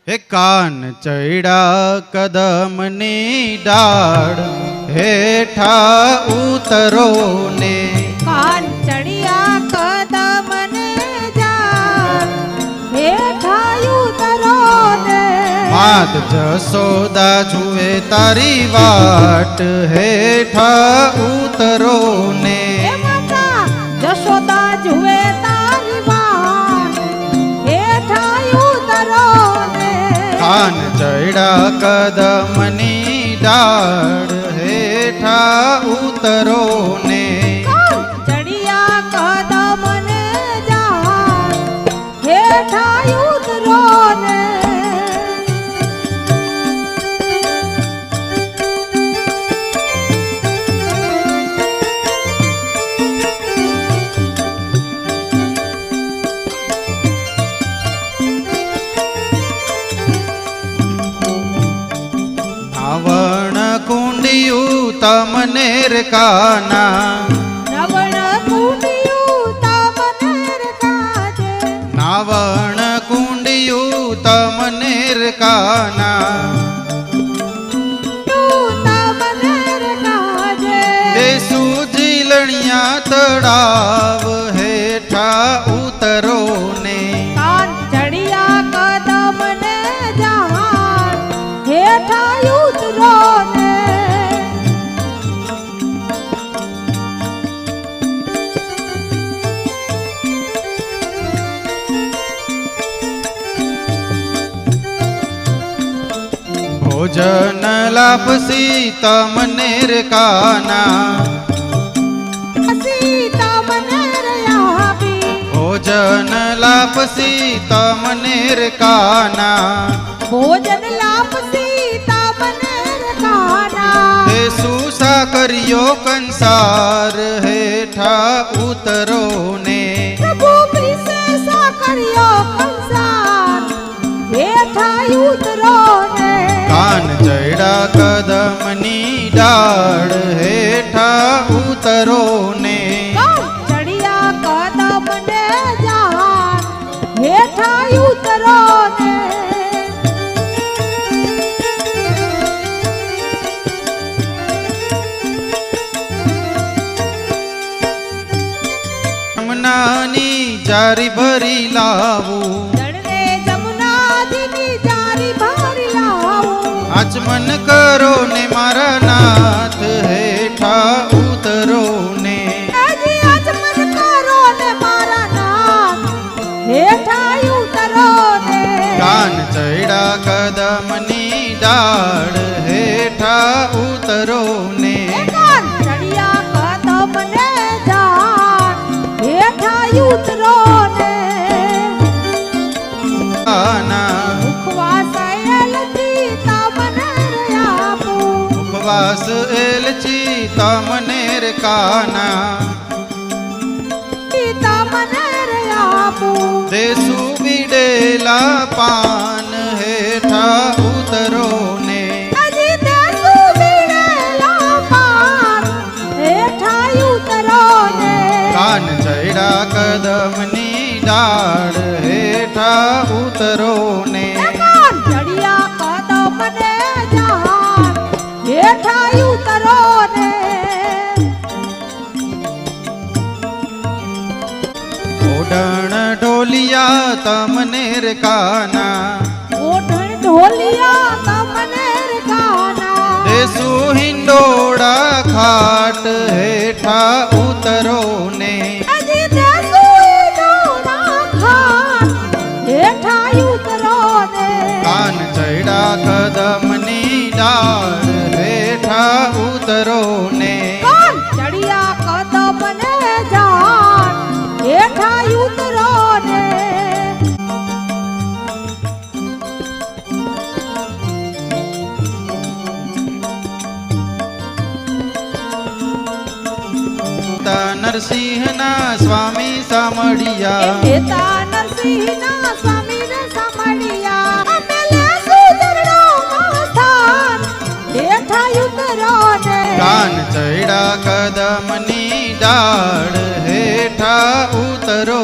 હે કાન ચડ્યા કદમની ડાળ હેઠા ઉતરો ને કાન ચડ્યા કદમને ડાળ હેઠા ઉતરો ને માત જસોદા જુએ તારી વાટ હેઠા ઉતરો ને માતા જશોદા જુએ તારી વાટ હેઠા ઉતરો ને કાન ચડ્યા કદમની ડાળ હેઠા ઉતરો ને ચડિયા કદમને ડાળ હેઠા ઉતરો ને નાવણ કુંડિયું તમને કાના નવણ કુંડિયું તમને કાજે નાવણ કુંડિયું તમને કાના તમને કાજે દેસુ જીલણિયા તળાવ હેઠા ઉતરો ને કાન ચડિયા કદમને ડાળ હેઠા ઉતરો ને ભોજન લાપસી તમને કાના સીતા મને રયાબી ભોજન લાપસી તમને કાના ભોજન લાપ સીતા મને કાના દેસુ સાકરિયો કંસાર હેઠા ઉતરો ને પ્રભુ વિશેષા કર્યો કંસાર હેઠા ઉતરો ને કાન ચડ્યા કદમની ડાળ હેઠા ઉતરો ને ચડિયા કદમને ડાળ હેઠા ઉતરો ને જમનાની જારી ભરી લાવું જળને જમુનાજીની જારી ભરી લાવું આચમન કરો ને મારા નાથ હેઠા ઉતરો ને હજી આચમન કરો ને મારા નામ હેઠા ઉતરો ને કાન ચડ્યા કદમની ડાળ હેઠા ઉતરો ને કાન ચડિયા કદમને ડાળ હેઠા ઉતરો ને કાના મુખવાસ એલચી તમને આપું ઉપવાસ એલચી તમને કાના તમને આપું દેસુ બીડેલા પાન હેઠા ઉતરો ને હજી દેસુ બીડેલા પાન હેઠા ઉતરો ને કાન ચડ્યા કદમની ડાળ હેઠા ઉતરો ને કાન ચડિયા કદમને ડાળ હેઠા ઉતરો ને ઓઢણ ઢોલિયા તમને કાના ઓઢણ ઢોલિયા તમને કાના દેસુ હિંડોળા ખાટ હેઠા ઉતરો ને હજી દેસુ હિંડોળા ખાટ હેઠા ઉતરો ને કાન ચડ્યા કદમની ડાળ હેઠા ઉતરો ને કાન ચડિયા કદમને ડાળ હેઠા ઉતરો ને નરસિંહના સ્વામી સામળિયા હેતા નરસિંહના સ્વામીને સાંભળ્યા અમે લેશું ચરણોમાં સ્થાન હેઠા ઉતરો ને કાન ચડ્યા કદમની ડાળ હેઠા ઉતરો